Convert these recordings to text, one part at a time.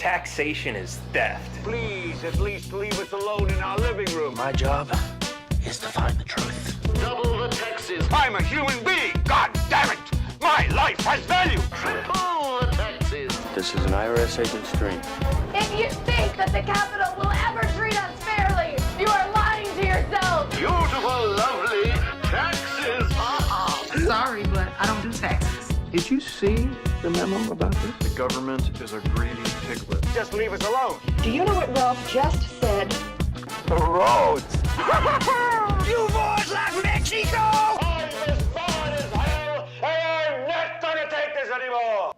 Taxation is theft. Please, at least leave us alone in our living room. My job is to find the truth. Double the taxes. I'm a human being. God damn it. My life has value. Triple the taxes. This is an IRS agent's dream. If you think that the Capitol will ever treat us fairly, you are lying to yourself. Beautiful, lovely taxes. Sorry, but I don't do taxes. Did you see the memo about this? The government is a greedy piglet. Just leave us alone. Do you know what Ralph just said? The roads. You boys like Mexico? I'm as bad as hell, and I'm not gonna take this anymore.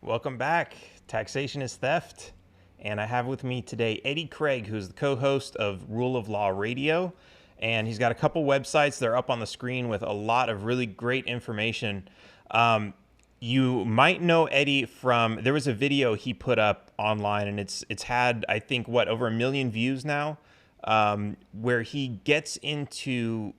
Welcome back. Taxation is Theft. And I have with me today Eddie Craig, who's the co-host of Rule of Law Radio. And he's got a couple websites. They're up on the screen with a lot of really great information. You might know Eddie from, there was a video he put up online, and it's had, I think, over 1 million views now, where he gets into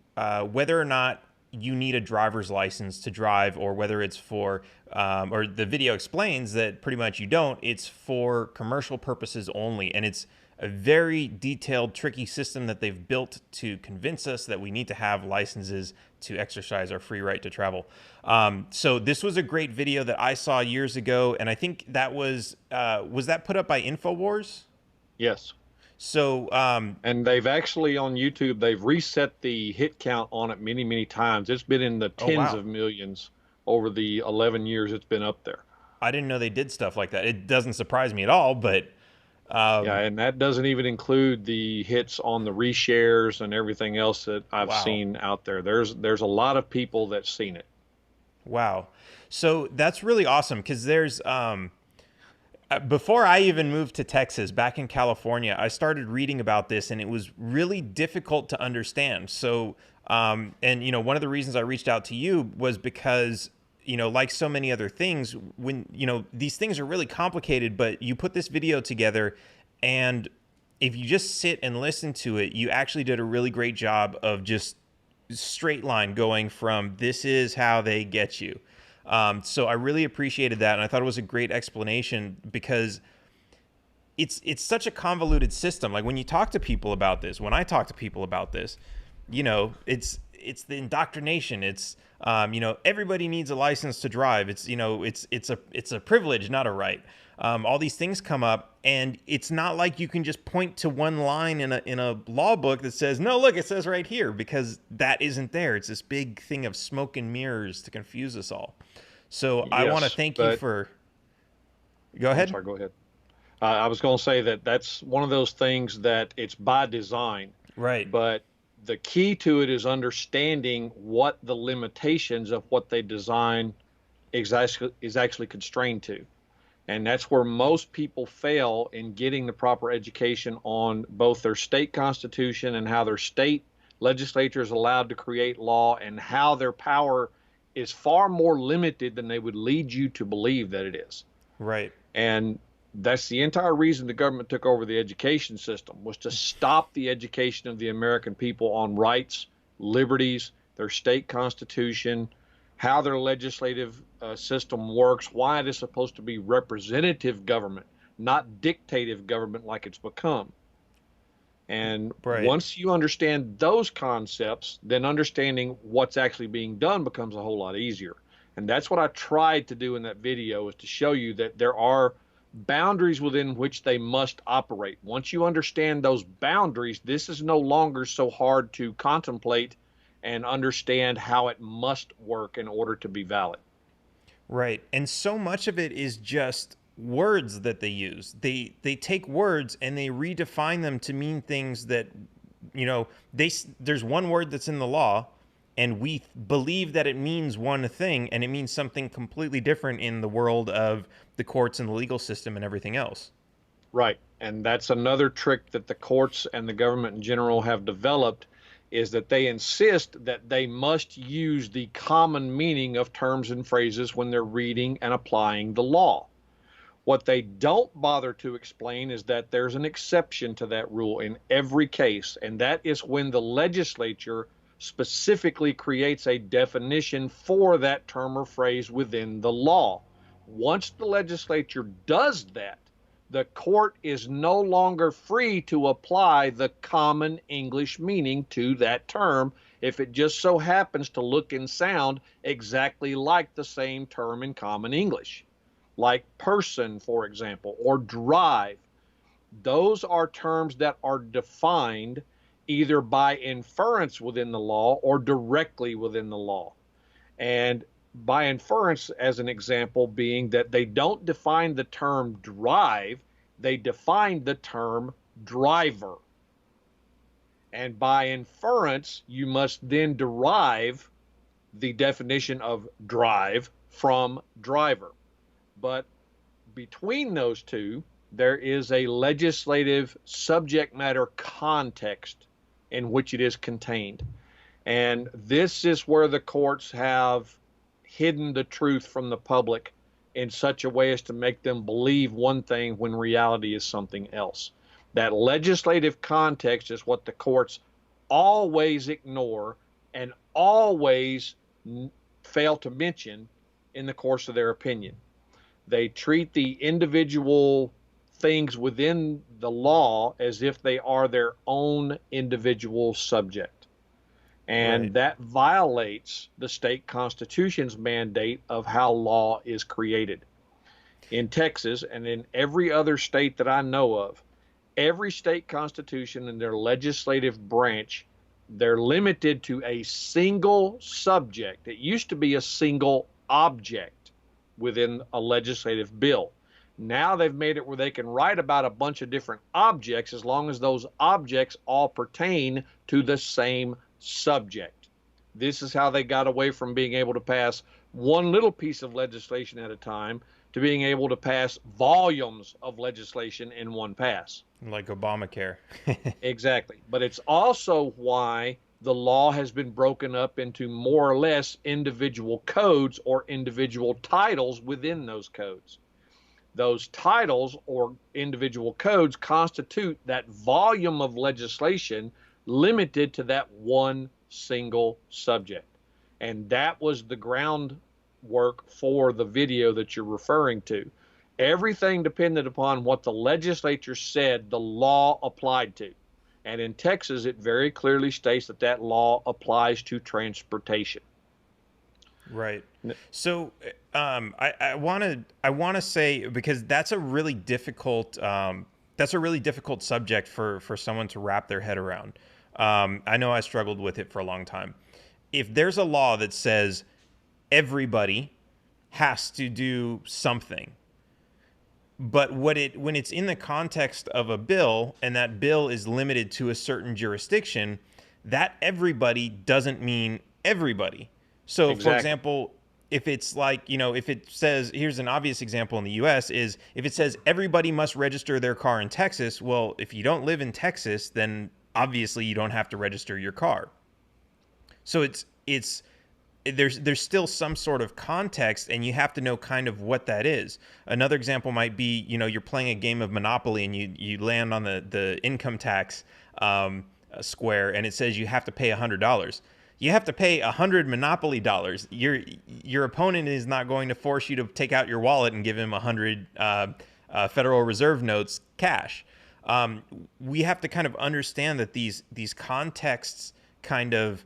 whether or not you need a driver's license to drive, or whether it's for, or the video explains that pretty much you don't. It's for commercial purposes only, and it's a very detailed, tricky system that they've built to convince us that we need to have licenses to exercise our free right to travel. So this was a great video that I saw years ago, and I think that was that put up by InfoWars? Yes. So, and they've actually on YouTube, they've reset the hit count on it many, many times. It's been in the tens of millions over the 11 years it's been up there. I didn't know they did stuff like that. It doesn't surprise me at all, but yeah, and that doesn't even include the hits on the reshares and everything else that I've seen out there. There's a lot of people that's seen it. Wow. So that's really awesome, because there's before I even moved to Texas, back in California, I started reading about this, and it was really difficult to understand. So and one of the reasons I reached out to you was because, like so many other things, when, these things are really complicated, but you put this video together, and if you just sit and listen to it, you actually did a really great job of just straight line going from this is how they get you. So I really appreciated that, and I thought it was a great explanation, because it's such a convoluted system. Like when you talk to people about this, when I talk to people about this, it's the indoctrination. It's everybody needs a license to drive. It's it's a privilege, not a right. All these things come up, and it's not like you can just point to one line in a law book that says, no, look, it says right here, because that isn't there. It's this big thing of smoke and mirrors to confuse us all. So yes, I want to thank you for. Go ahead. I'm sorry, go ahead. I was going to say that's one of those things that it's by design, right? But the key to it is understanding what the limitations of what they design is actually constrained to. And that's where most people fail in getting the proper education on both their state constitution and how their state legislature is allowed to create law, and how their power is far more limited than they would lead you to believe that it is. Right. And that's the entire reason the government took over the education system, was to stop the education of the American people on rights, liberties, their state constitution, how their legislative system works, why it is supposed to be representative government, not dictative government like it's become. And once you understand those concepts, then understanding what's actually being done becomes a whole lot easier. And that's what I tried to do in that video, is to show you that there are boundaries within which they must operate. Once you understand those boundaries, this is no longer so hard to contemplate and understand how it must work in order to be valid. Right. And so much of it is just words that they use. They take words and they redefine them to mean things that, there's one word that's in the law, and we believe that it means one thing, and it means something completely different in the world of the courts and the legal system and everything else. Right. And that's another trick that the courts and the government in general have developed, is that they insist that they must use the common meaning of terms and phrases when they're reading and applying the law. What they don't bother to explain is that there's an exception to that rule in every case, and that is when the legislature specifically creates a definition for that term or phrase within the law. Once the legislature does that, the court is no longer free to apply the common English meaning to that term if it just so happens to look and sound exactly like the same term in common English, like person, for example, or drive. Those are terms that are defined either by inference within the law or directly within the law. And by inference, as an example, being that they don't define the term drive, they define the term driver. And by inference, you must then derive the definition of drive from driver. But between those two, there is a legislative subject matter context in which it is contained. And this is where the courts have hidden the truth from the public in such a way as to make them believe one thing when reality is something else. That legislative context is what the courts always ignore and always fail to mention in the course of their opinion. They treat the individual things within the law as if they are their own individual subject. And that violates the state constitution's mandate of how law is created. In Texas and in every other state that I know of, every state constitution and their legislative branch, they're limited to a single subject. It used to be a single object within a legislative bill. Now they've made it where they can write about a bunch of different objects as long as those objects all pertain to the same subject. This is how they got away from being able to pass one little piece of legislation at a time to being able to pass volumes of legislation in one pass. Like Obamacare. Exactly. But it's also why the law has been broken up into more or less individual codes or individual titles within those codes. Those titles or individual codes constitute that volume of legislation limited to that one single subject. And that was the groundwork for the video that you're referring to. Everything depended upon what the legislature said the law applied to. And in Texas, it very clearly states that that law applies to transportation. Right. So I want to say, because that's a really difficult subject for someone to wrap their head around. I know I struggled with it for a long time. If there's a law that says everybody has to do something, but when it's in the context of a bill and that bill is limited to a certain jurisdiction, that everybody doesn't mean everybody. So, Exactly. For example, if it's like, if it says, here's an obvious example in the U.S. is if it says everybody must register their car in Texas, well, if you don't live in Texas, then obviously you don't have to register your car. So there's still some sort of context, and you have to know kind of what that is. Another example might be, you're playing a game of Monopoly and you land on the income tax square, and it says you have to pay $100. You have to pay 100 Monopoly dollars. Your opponent is not going to force you to take out your wallet and give him 100 Federal Reserve notes cash. We have to kind of understand that these contexts kind of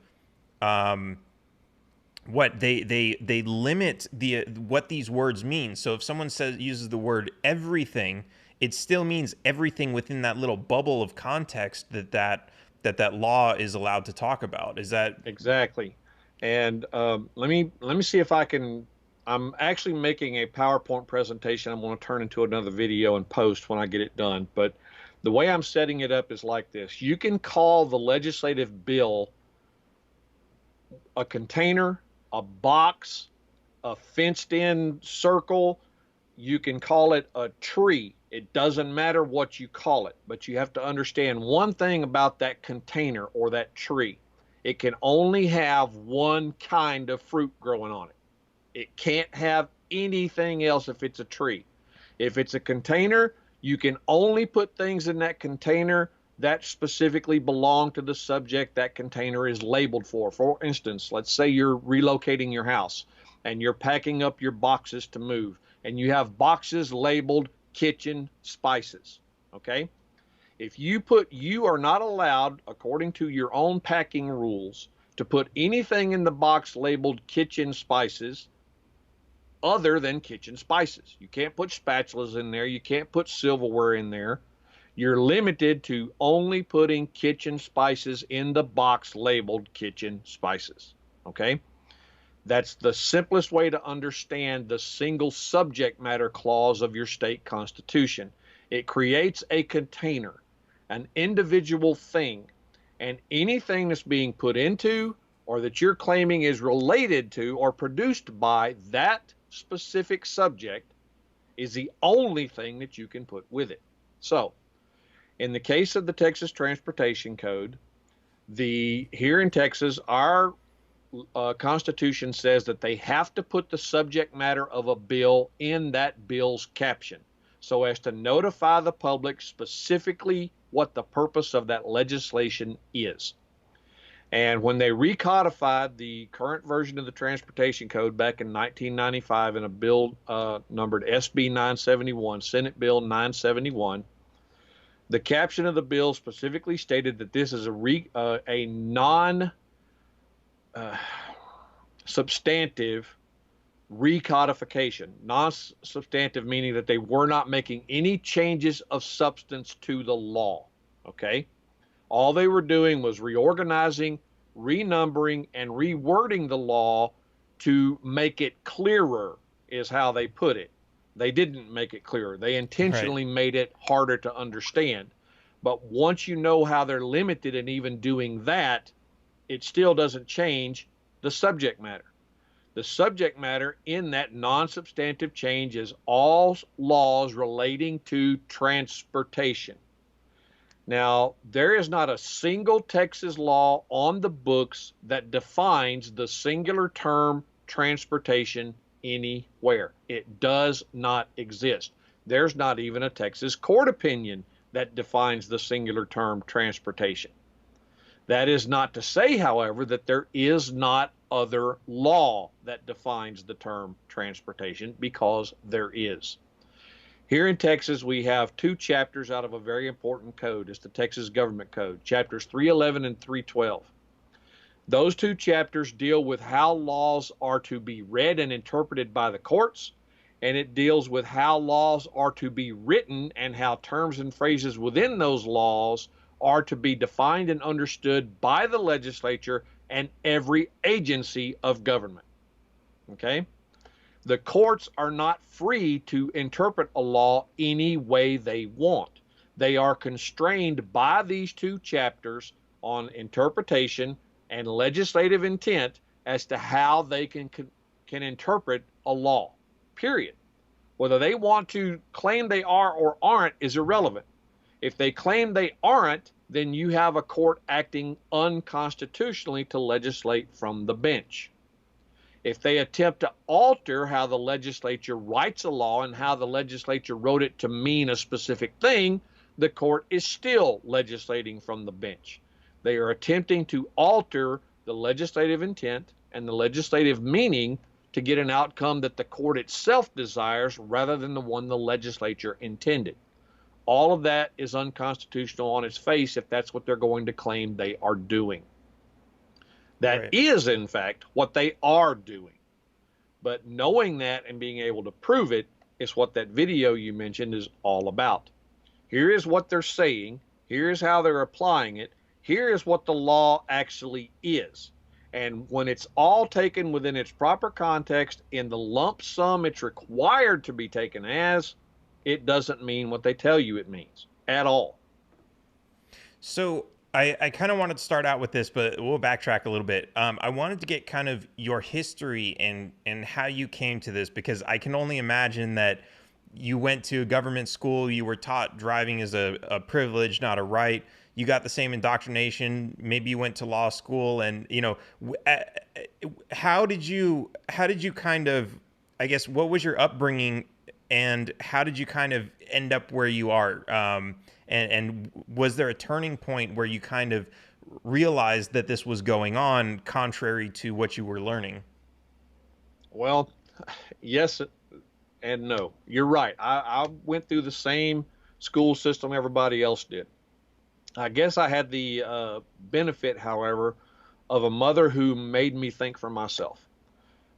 they limit what these words mean. So if someone uses the word everything, it still means everything within that little bubble of context that law is allowed to talk about. Is that exactly? And let me see if I can. I'm actually making a PowerPoint presentation. I'm going to turn into another video and post when I get it done. But the way I'm setting it up is like this. You can call the legislative bill a container, a box, a fenced-in circle. You can call it a tree. It doesn't matter what you call it, but you have to understand one thing about that container or that tree. It can only have one kind of fruit growing on it. It can't have anything else if it's a tree. If it's a container, you can only put things in that container that specifically belong to the subject that container is labeled for. For instance, let's say you're relocating your house and you're packing up your boxes to move. and you have boxes labeled kitchen spices, okay? If you are not allowed, according to your own packing rules, to put anything in the box labeled kitchen spices other than kitchen spices. You can't put spatulas in there. You can't put silverware in there. You're limited to only putting kitchen spices in the box labeled kitchen spices, okay? That's the simplest way to understand the single subject matter clause of your state constitution. It creates a container, an individual thing, and anything that's being put into or that you're claiming is related to or produced by that specific subject is the only thing that you can put with it. So, in the case of the Texas Transportation Code, here in Texas, our Constitution says that they have to put the subject matter of a bill in that bill's caption so as to notify the public specifically what the purpose of that legislation is. And when they recodified the current version of the Transportation Code back in 1995 in a bill numbered SB 971, Senate Bill 971, the caption of the bill specifically stated that this is a non-substantive recodification. Non-substantive meaning that they were not making any changes of substance to the law, okay? All they were doing was reorganizing, renumbering, and rewording the law to make it clearer, is how they put it. They didn't make it clearer. They intentionally made it harder to understand. But once you know how they're limited in even doing that, it still doesn't change the subject matter. The subject matter in that non-substantive change is all laws relating to transportation. Now, there is not a single Texas law on the books that defines the singular term transportation anywhere. It does not exist. There's not even a Texas court opinion that defines the singular term transportation. That is not to say, however, that there is not other law that defines the term transportation, because there is. Here in Texas, we have two chapters out of a very important code. It's the Texas Government Code, chapters 311 and 312. Those two chapters deal with how laws are to be read and interpreted by the courts, and it deals with how laws are to be written and how terms and phrases within those laws are to be defined and understood by the legislature and every agency of government. Okay? The courts are not free to interpret a law any way they want. They are constrained by these two chapters on interpretation and legislative intent as to how they can interpret a law, period. Whether they want to claim they are or aren't is irrelevant. If they claim they aren't, then you have a court acting unconstitutionally to legislate from the bench. If they attempt to alter how the legislature writes a law and how the legislature wrote it to mean a specific thing, the court is still legislating from the bench. They are attempting to alter the legislative intent and the legislative meaning to get an outcome that the court itself desires rather than the one the legislature intended. All of that is unconstitutional on its face if that's what they're going to claim they are doing. That is, in fact, what they are doing. But knowing that and being able to prove it is what that video you mentioned is all about. Here is what they're saying. Here is how they're applying it. Here is what the law actually is. And when it's all taken within its proper context, in the lump sum it's required to be taken as, it doesn't mean what they tell you it means at all. So I kind of wanted to start out with this, but we'll backtrack a little bit. I wanted to get kind of your history and how you came to this, because I can only imagine that you went to a government school, you were taught driving is a privilege, not a right. You got the same indoctrination. Maybe you went to law school, and how did you kind of, I guess, what was your upbringing, and how did you kind of end up where you are? And was there a turning point where you kind of realized that this was going on contrary to what you were learning? Well, yes and no. You're right. I went through the same school system everybody else did. I guess I had the benefit, however, of a mother who made me think for myself.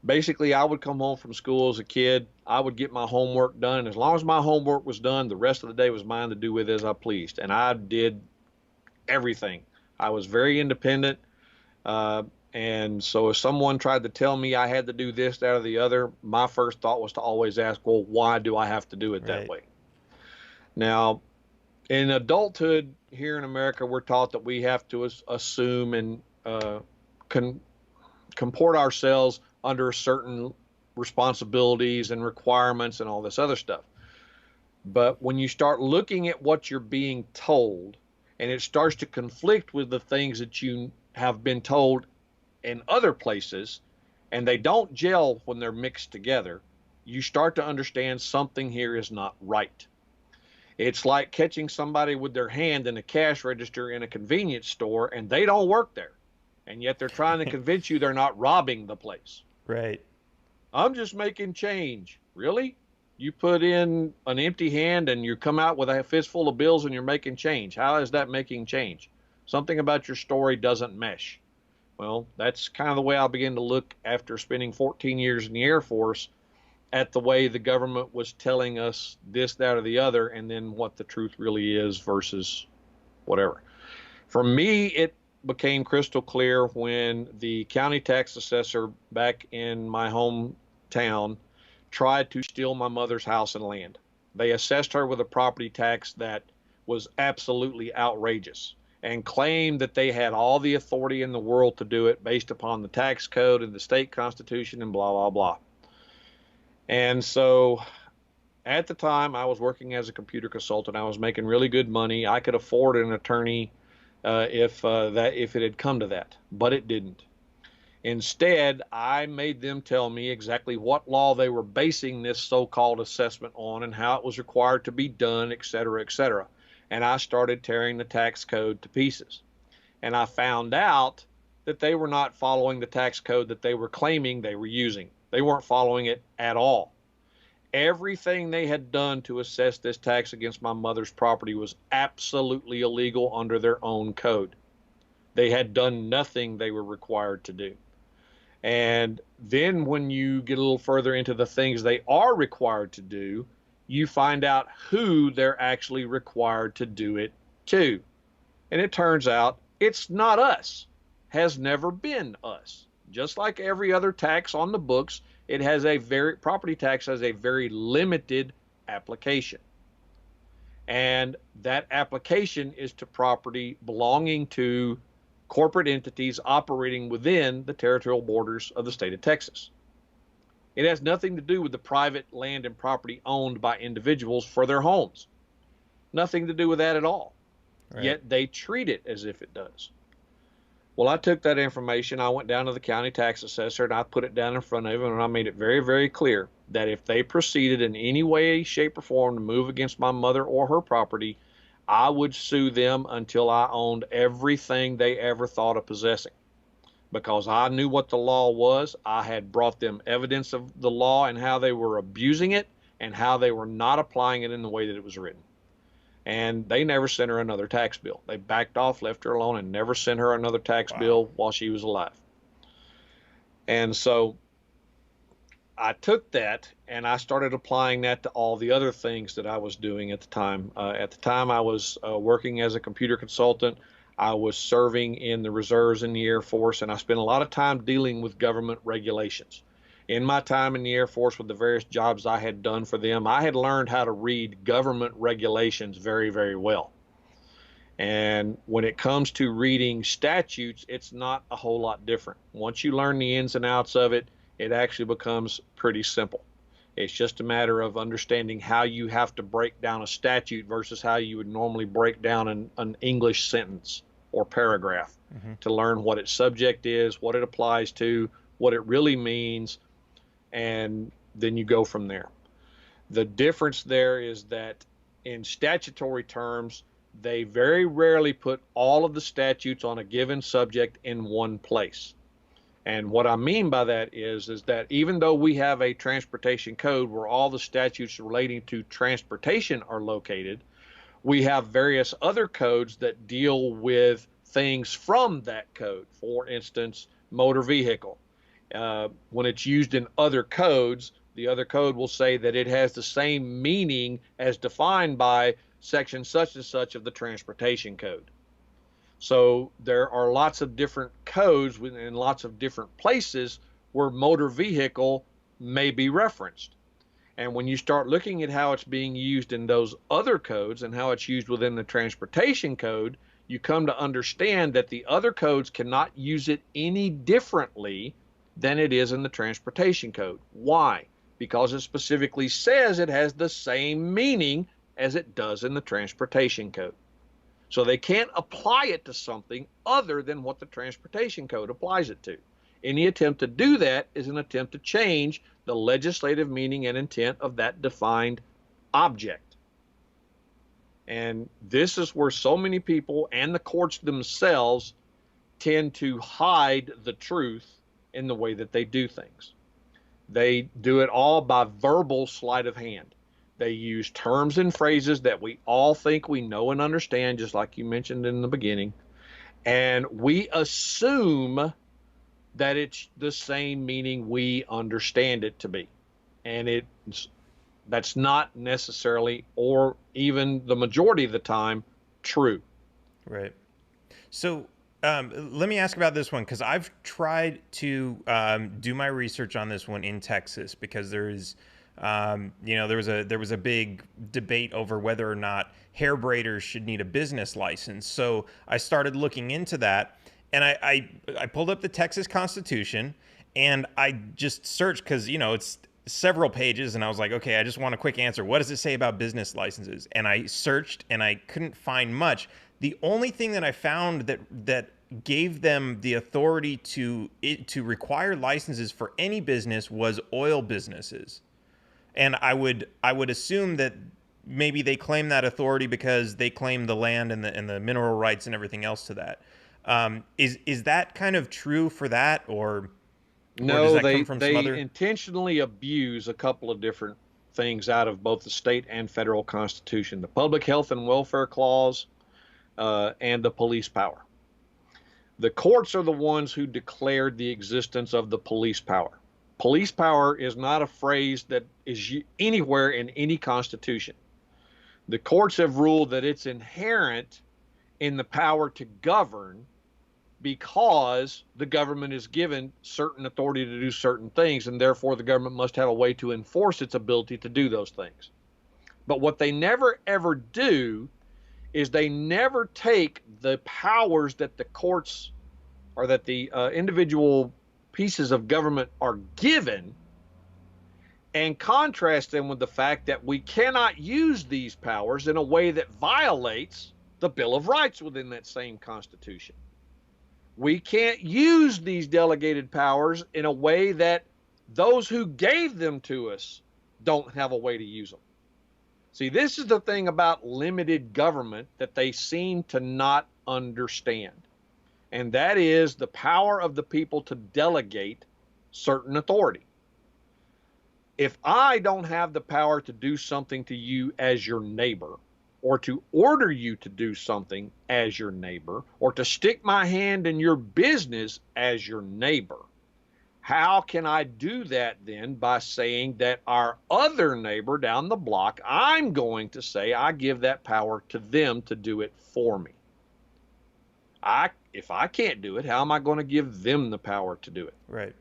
Basically, I would come home from school as a kid. I would get my homework done. And as long as my homework was done, the rest of the day was mine to do with as I pleased. And I did everything. I was very independent. And so if someone tried to tell me I had to do this, that, or the other, my first thought was to always ask, well, why do I have to do it that way? Now, in adulthood here in America, we're taught that we have to assume and comport ourselves under certain responsibilities and requirements and all this other stuff. But when you start looking at what you're being told, and it starts to conflict with the things that you have been told in other places, and they don't gel when they're mixed together, you start to understand something here is not right. It's like catching somebody with their hand in a cash register in a convenience store, and they don't work there. And yet they're trying to convince you they're not robbing the place. Right. I'm just making change. Really? You put in an empty hand and you come out with a fistful of bills and you're making change. How is that making change? Something about your story doesn't mesh. Well, that's kind of the way I began to look after spending 14 years in the Air Force at the way the government was telling us this, that, or the other, and then what the truth really is versus whatever. For me, it became crystal clear when the county tax assessor back in my hometown tried to steal my mother's house and land. They assessed her with a property tax that was absolutely outrageous and claimed that they had all the authority in the world to do it based upon the tax code and the state constitution and blah, blah, blah. And so at the time I was working as a computer consultant. I was making really good money. I could afford an attorney if it had come to that, but it didn't. Instead, I made them tell me exactly what law they were basing this so-called assessment on and how it was required to be done, et cetera, et cetera. And I started tearing the tax code to pieces. And I found out that they were not following the tax code that they were claiming they were using. They weren't following it at all. Everything they had done to assess this tax against my mother's property was absolutely illegal under their own code. They had done nothing they were required to do. And then when you get a little further into the things they are required to do, you find out who they're actually required to do it to. And it turns out it's not us, has never been us. Just like every other tax on the books, property tax has a very limited application. And that application is to property belonging to corporate entities operating within the territorial borders of the state of Texas. It has nothing to do with the private land and property owned by individuals for their homes. Nothing to do with that at all. Right. Yet they treat it as if it does. Well, I took that information, I went down to the county tax assessor, and I put it down in front of him, and I made it very, very clear that if they proceeded in any way, shape, or form to move against my mother or her property, I would sue them until I owned everything they ever thought of possessing. Because I knew what the law was. I had brought them evidence of the law and how they were abusing it and how they were not applying it in the way that it was written. And they never sent her another tax bill. They backed off, left her alone, and never sent her another tax bill while she was alive. And so I took that and I started applying that to all the other things that I was doing at the time. At the time, I was working as a computer consultant. I was serving in the reserves in the Air Force, and I spent a lot of time dealing with government regulations. In my time in the Air Force with the various jobs I had done for them, I had learned how to read government regulations very, very well. And when it comes to reading statutes, it's not a whole lot different. Once you learn the ins and outs of it, it actually becomes pretty simple. It's just a matter of understanding how you have to break down a statute versus how you would normally break down an English sentence or paragraph to learn what its subject is, what it applies to, what it really means, and then you go from there. The difference there is that in statutory terms, they very rarely put all of the statutes on a given subject in one place. And what I mean by that is that even though we have a transportation code where all the statutes relating to transportation are located, we have various other codes that deal with things from that code. For instance, motor vehicle. When it's used in other codes, the other code will say that it has the same meaning as defined by section such and such of the transportation code. So there are lots of different codes in lots of different places where motor vehicle may be referenced. And when you start looking at how it's being used in those other codes and how it's used within the transportation code, you come to understand that the other codes cannot use it any differently than it is in the transportation code. Why? Because it specifically says it has the same meaning as it does in the transportation code. So they can't apply it to something other than what the transportation code applies it to. Any attempt to do that is an attempt to change the legislative meaning and intent of that defined object. And this is where so many people and the courts themselves tend to hide the truth in the way that they do things. They do it all by verbal sleight of hand. They use terms and phrases that we all think we know and understand, just like you mentioned in the beginning. And we assume that it's the same meaning we understand it to be. And that's not necessarily, or even the majority of the time, true. Right. So let me ask about this one, because I've tried to do my research on this one in Texas, because there is, there was a big debate over whether or not hair braiders should need a business license. So I started looking into that, and I pulled up the Texas Constitution, and I just searched, because it's several pages, and I was like, okay, I just want a quick answer. What does it say about business licenses? And I searched, and I couldn't find much. The only thing that I found that gave them the authority to require licenses for any business was oil businesses. And I would assume that maybe they claim that authority because they claim the land and the mineral rights and everything else to that. Is that kind of true for that, or no? Does that they come from some other... intentionally abuse a couple of different things out of both the state and federal constitution: the Public Health and Welfare Clause and the police power. The courts are the ones who declared the existence of the police power. Police power is not a phrase that is anywhere in any constitution. The courts have ruled that it's inherent in the power to govern because the government is given certain authority to do certain things, and therefore the government must have a way to enforce its ability to do those things. But what they never ever do is they never take the powers that the courts or that the individual pieces of government are given and contrast them with the fact that we cannot use these powers in a way that violates the Bill of Rights within that same Constitution. We can't use these delegated powers in a way that those who gave them to us don't have a way to use them. See, this is the thing about limited government that they seem to not understand. And that is the power of the people to delegate certain authority. If I don't have the power to do something to you as your neighbor, or to order you to do something as your neighbor, or to stick my hand in your business as your neighbor, how can I do that then by saying that our other neighbor down the block, I'm going to say I give that power to them to do it for me? If I can't do it, how am I going to give them the power to do it? Right.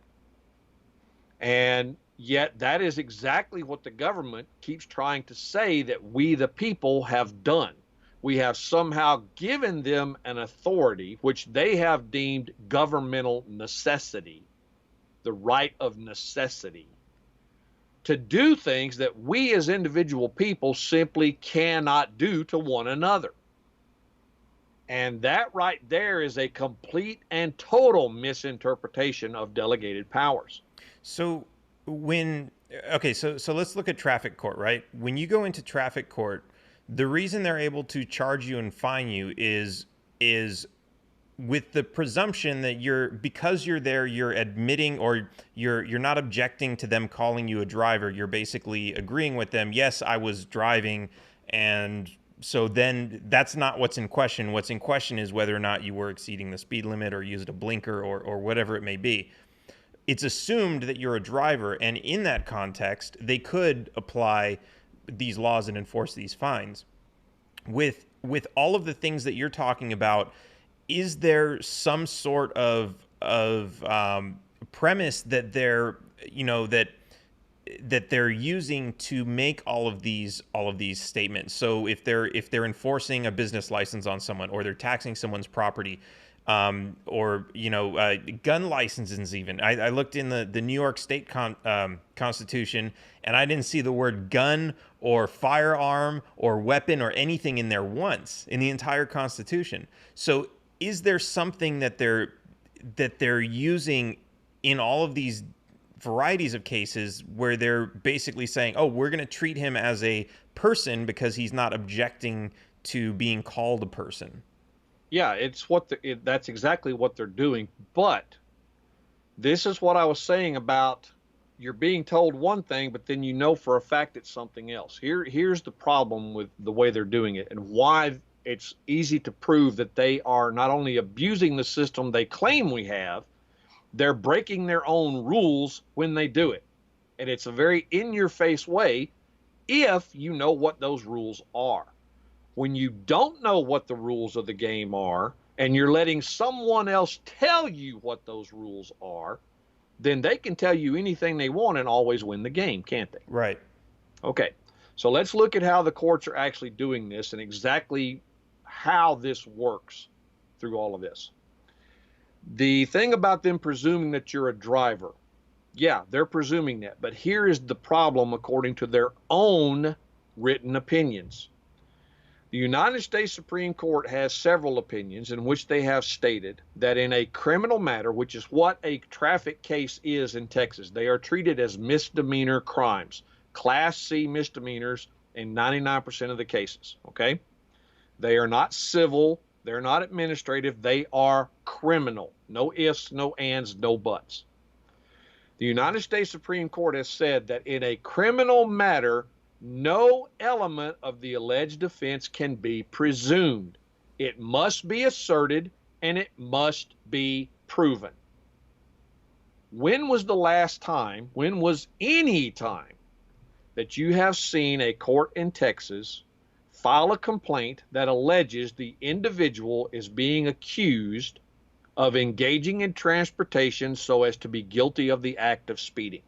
And yet that is exactly what the government keeps trying to say that we, the people, have done. We have somehow given them an authority which they have deemed governmental necessity, the right of necessity, to do things that we as individual people simply cannot do to one another. And that right there is a complete and total misinterpretation of delegated powers. So so let's look at traffic court, right? When you go into traffic court, the reason they're able to charge you and fine you is with the presumption that because you're there, you're admitting, or you're not objecting to them calling you a driver. You're basically agreeing with them. Yes, I was driving, and so then that's not what's in question. What's in question is whether or not you were exceeding the speed limit or used a blinker or whatever it may be. It's assumed that you're a driver, and in that context, they could apply these laws and enforce these fines. With all of the things that you're talking about, is there some sort of premise that they're that they're using to make all of these statements? So if they're enforcing a business license on someone, or they're taxing someone's property, or gun licenses even. I looked in the New York State Constitution, and I didn't see the word gun or firearm or weapon or anything in there once in the entire Constitution. So is there something that they're using in all of these varieties of cases where they're basically saying, oh, we're going to treat him as a person because he's not objecting to being called a person? Yeah, that's exactly what they're doing. But this is what I was saying about you're being told one thing, but then you know for a fact it's something else. Here's the problem with the way they're doing it, and why it's easy to prove that they are not only abusing the system they claim we have, they're breaking their own rules when they do it. And it's a very in-your-face way if you know what those rules are. When you don't know what the rules of the game are, and you're letting someone else tell you what those rules are, then they can tell you anything they want and always win the game, can't they? Right. Okay, so let's look at how the courts are actually doing this and exactly how this works through all of this. The thing about them presuming that you're a driver, yeah, they're presuming that. But here is the problem according to their own written opinions. The United States Supreme Court has several opinions in which they have stated that in a criminal matter, which is what a traffic case is in Texas, they are treated as misdemeanor crimes, Class C misdemeanors in 99% of the cases, okay? They are not civil, they're not administrative, they are criminal. No ifs, no ands, no buts. The United States Supreme Court has said that in a criminal matter, no element of the alleged offense can be presumed. It must be asserted and it must be proven. When was the last time, when was any time that you have seen a court in Texas file a complaint that alleges the individual is being accused of engaging in transportation so as to be guilty of the act of speeding?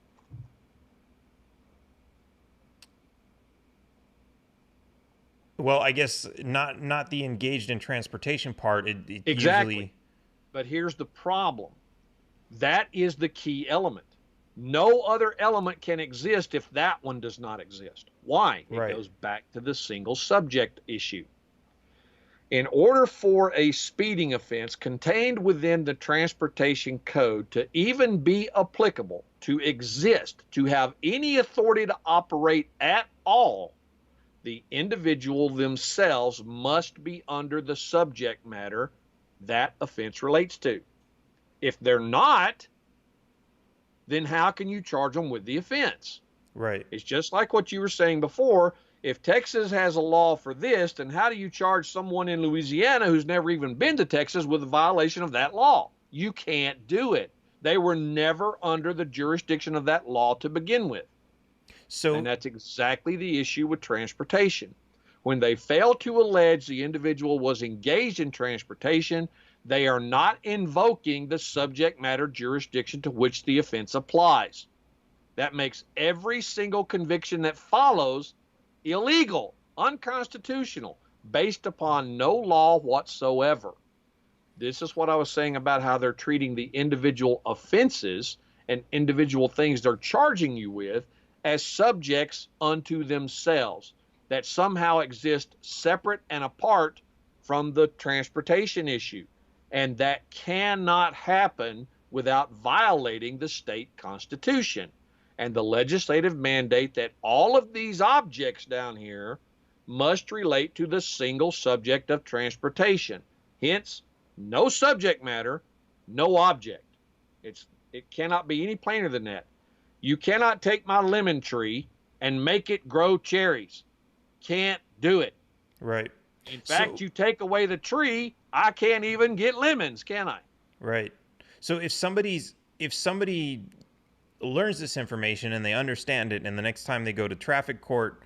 Well, I guess not the engaged in transportation part. It Exactly. Usually... But here's the problem. That is the key element. No other element can exist if that one does not exist. Why? It Right. goes back to the single subject issue. In order for a speeding offense contained within the transportation code to even be applicable, to exist, to have any authority to operate at all, the individual themselves must be under the subject matter that offense relates to. If they're not, then how can you charge them with the offense? Right. It's just like what you were saying before. If Texas has a law for this, then how do you charge someone in Louisiana who's never even been to Texas with a violation of that law? You can't do it. They were never under the jurisdiction of that law to begin with. So, And that's exactly the issue with transportation. When they fail to allege the individual was engaged in transportation, they are not invoking the subject matter jurisdiction to which the offense applies. That makes every single conviction that follows illegal, unconstitutional, based upon no law whatsoever. This is what I was saying about how they're treating the individual offenses and individual things they're charging you with as subjects unto themselves that somehow exist separate and apart from the transportation issue. And that cannot happen without violating the state constitution and the legislative mandate that all of these objects down here must relate to the single subject of transportation. Hence, No subject matter, no object. It cannot be any plainer than that. You cannot take my lemon tree and make it grow cherries. Can't do it. Right. In fact, you take away the tree, I can't even get lemons, can I? Right. So if somebody learns this information and they understand it, and the next time they go to traffic court,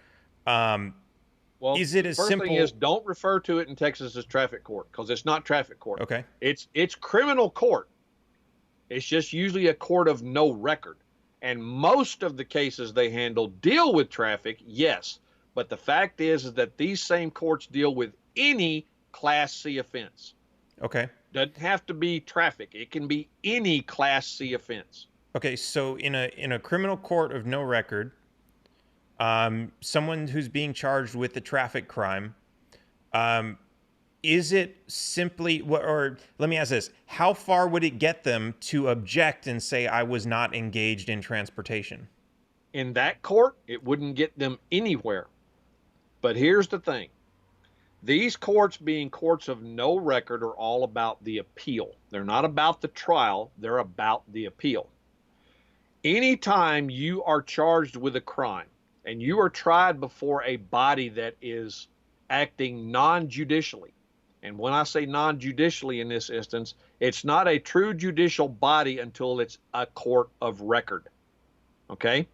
Well, is it as first simple? thing is, don't refer to it in Texas as traffic court, because it's not traffic court. Okay. It's criminal court. It's just usually a court of no record. And most of the cases they handle deal with traffic, yes. But the fact is that these same courts deal with any Class C offense. Okay. Doesn't have to be traffic. It can be any Class C offense. Okay. So in a criminal court of no record, someone who's being charged with a traffic crime, is it simply, or let me ask this, how far would it get them to object and say, I was not engaged in transportation? In that court, it wouldn't get them anywhere. But here's the thing. These courts, being courts of no record, are all about the appeal. They're not about the trial. They're about the appeal. Anytime you are charged with a crime and you are tried before a body that is acting non-judicially, and when I say non-judicially in this instance, it's not a true judicial body until it's a court of record. Okay?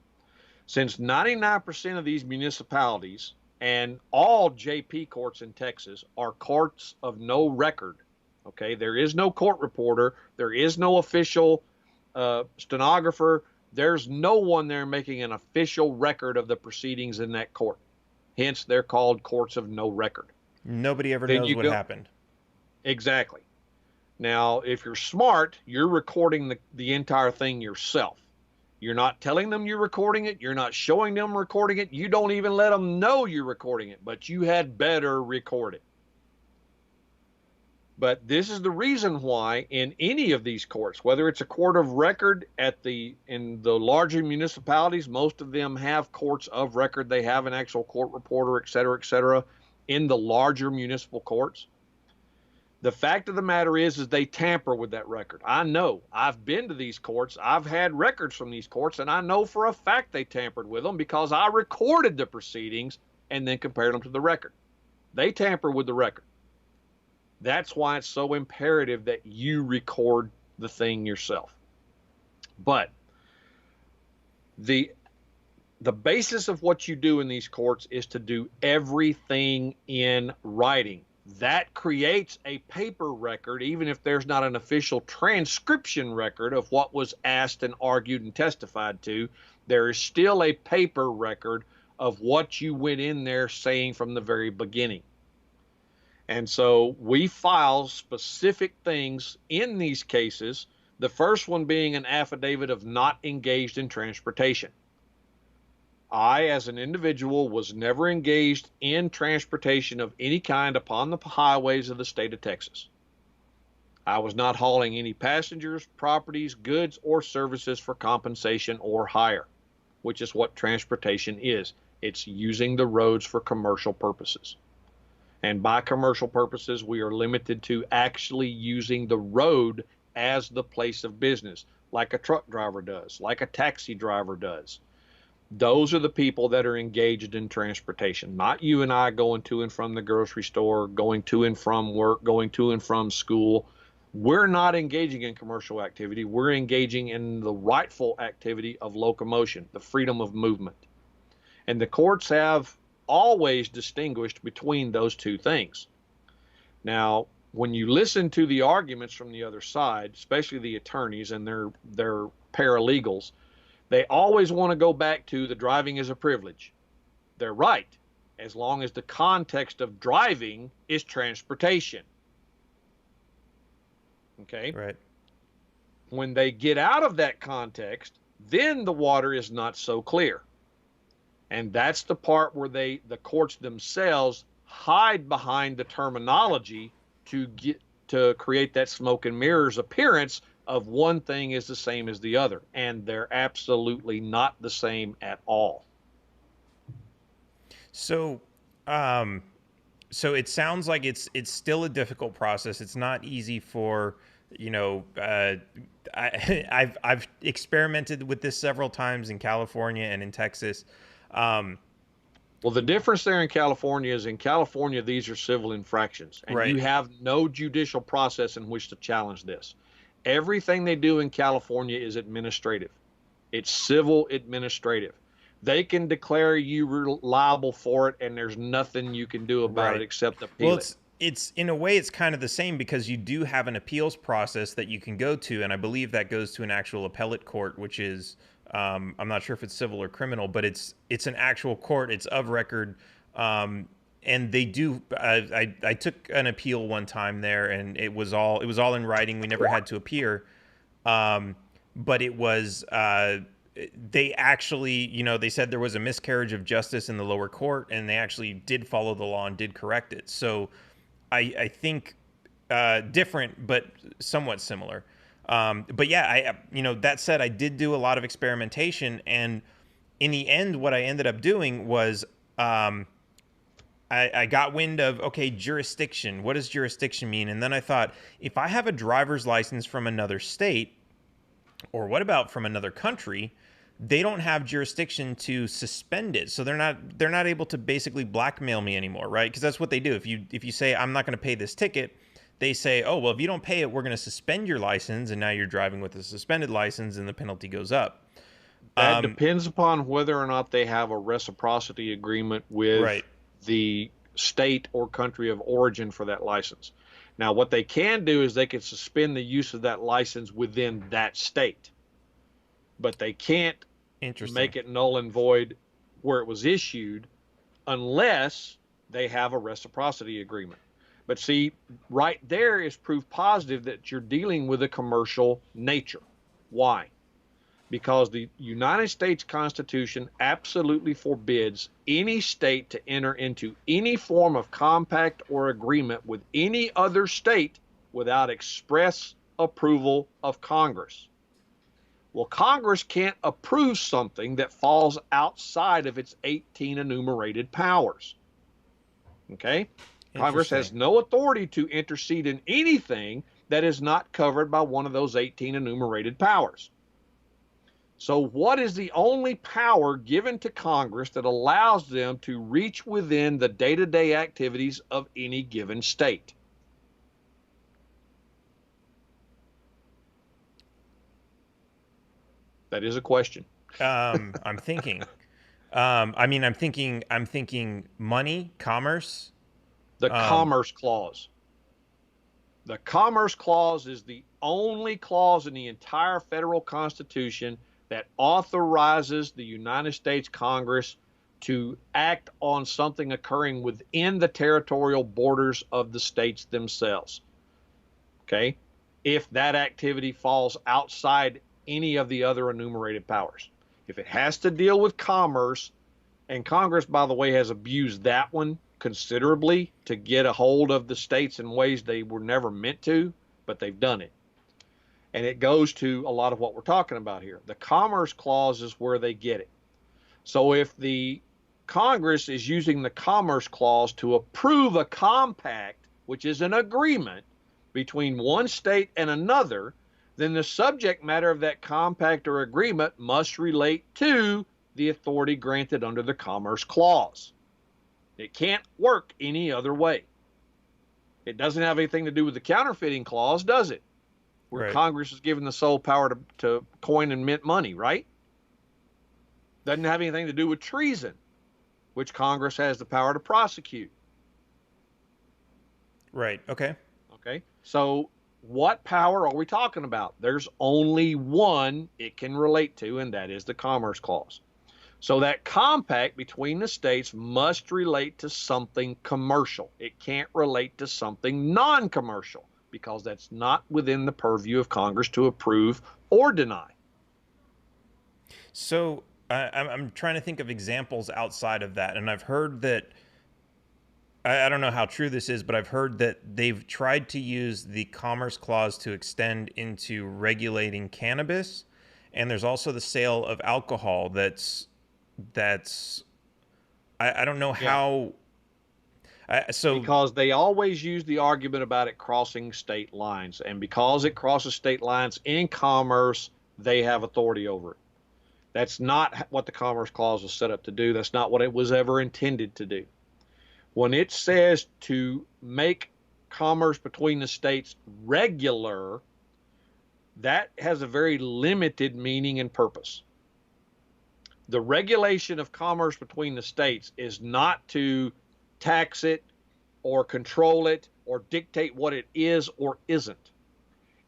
Since 99% of these municipalities and all JP courts in Texas are courts of no record, okay? There is no court reporter. There is no official stenographer. There's no one there making an official record of the proceedings in that court. Hence, they're called courts of no record. Nobody ever Then knows you what go- happened. Exactly. Now, if you're smart, you're recording the entire thing yourself. You're not telling them you're recording it. You're not showing them recording it. You don't even let them know you're recording it, but you had better record it. But this is the reason why in any of these courts, whether it's a court of record in the larger municipalities, most of them have courts of record. They have an actual court reporter, et cetera, in the larger municipal courts. The fact of the matter is they tamper with that record. I know. I've been to these courts. I've had records from these courts, and I know for a fact they tampered with them because I recorded the proceedings and then compared them to the record. They tamper with the record. That's why it's so imperative that you record the thing yourself. But the basis of what you do in these courts is to do everything in writing. That creates a paper record, even if there's not an official transcription record of what was asked and argued and testified to. There is still a paper record of what you went in there saying from the very beginning. And so we file specific things in these cases, the first one being an affidavit of not engaged in transportation. I, as an individual, was never engaged in transportation of any kind upon the highways of the state of Texas. I was not hauling any passengers, properties, goods, or services for compensation or hire, which is what transportation is. It's using the roads for commercial purposes. And by commercial purposes, we are limited to actually using the road as the place of business, like a truck driver does, like a taxi driver does. Those are the people that are engaged in transportation, not you and I going to and from the grocery store, going to and from work, going to and from school. We're not engaging in commercial activity. We're engaging in the rightful activity of locomotion, the freedom of movement. And the courts have always distinguished between those two things. Now, when you listen to the arguments from the other side, especially the attorneys and their paralegals, they always want to go back to the driving is a privilege. They're right, as long as the context of driving is transportation. Okay? Right. When they get out of that context, then the water is not so clear. And that's the part where the courts themselves hide behind the terminology to create that smoke and mirrors appearance of one thing is the same as the other, and they're absolutely not the same at all. So, So it sounds like it's still a difficult process. It's not easy for, I've experimented with this several times in California and in Texas. Well, the difference there in California is in California, these are civil infractions, and Right. you have no judicial process in which to challenge this. Everything they do in California is administrative. It's civil administrative. They can declare you liable for it, and there's nothing you can do about Right. it except appeal Well, it. it's in a way it's kind of the same because you do have an appeals process that you can go to, and I believe that goes to an actual appellate court, which is I'm not sure if it's civil or criminal, but it's an actual court. It's of record, and they do. I took an appeal one time there, and it was all in writing. We never had to appear, but it was. They actually, they said there was a miscarriage of justice in the lower court, and they actually did follow the law and did correct it. So I think different, but somewhat similar. But yeah, that said, I did do a lot of experimentation, and in the end, what I ended up doing was I got wind of, okay, jurisdiction. What does jurisdiction mean? And then I thought, if I have a driver's license from another state, or what about from another country, they don't have jurisdiction to suspend it. So they're not able to basically blackmail me anymore, right? Because that's what they do. If you say I'm not going to pay this ticket, they say, oh, well, if you don't pay it, we're going to suspend your license, and now you're driving with a suspended license, and the penalty goes up. That depends upon whether or not they have a reciprocity agreement with Right. the state or country of origin for that license. Now, what they can do is they can suspend the use of that license within that state, but they can't Interesting. make it null and void where it was issued unless they have a reciprocity agreement. But see, right there is proof positive that you're dealing with a commercial nature. Why? Because the United States Constitution absolutely forbids any state to enter into any form of compact or agreement with any other state without express approval of Congress. Well, Congress can't approve something that falls outside of its 18 enumerated powers. Okay? Congress has no authority to intercede in anything that is not covered by one of those 18 enumerated powers. So what is the only power given to Congress that allows them to reach within the day-to-day activities of any given state? That is a question. I'm thinking. I'm thinking money, commerce. The Commerce Clause. The Commerce Clause is the only clause in the entire federal Constitution that authorizes the United States Congress to act on something occurring within the territorial borders of the states themselves. Okay? If that activity falls outside any of the other enumerated powers. If it has to deal with commerce, and Congress, by the way, has abused that one considerably to get a hold of the states in ways they were never meant to, but they've done it. And it goes to a lot of what we're talking about here. The Commerce Clause is where they get it. So if the Congress is using the Commerce Clause to approve a compact, which is an agreement between one state and another, then the subject matter of that compact or agreement must relate to the authority granted under the Commerce Clause. It can't work any other way. It doesn't have anything to do with the counterfeiting clause, does it? Where Right. Congress is given the sole power to coin and mint money, right? Doesn't have anything to do with treason, which Congress has the power to prosecute. Right. Okay. Okay. So what power are we talking about? There's only one it can relate to, and that is the Commerce Clause. So that compact between the states must relate to something commercial. It can't relate to something non-commercial because that's not within the purview of Congress to approve or deny. So I'm trying to think of examples outside of that, and I've heard that I don't know how true this is, but I've heard that they've tried to use the Commerce Clause to extend into regulating cannabis, and there's also the sale of alcohol. I don't know how. So because they always use the argument about it crossing state lines. And because it crosses state lines in commerce, they have authority over it. That's not what the Commerce Clause was set up to do. That's not what it was ever intended to do. When it says to make commerce between the states regular, that has a very limited meaning and purpose. The regulation of commerce between the states is not to tax it or control it or dictate what it is or isn't.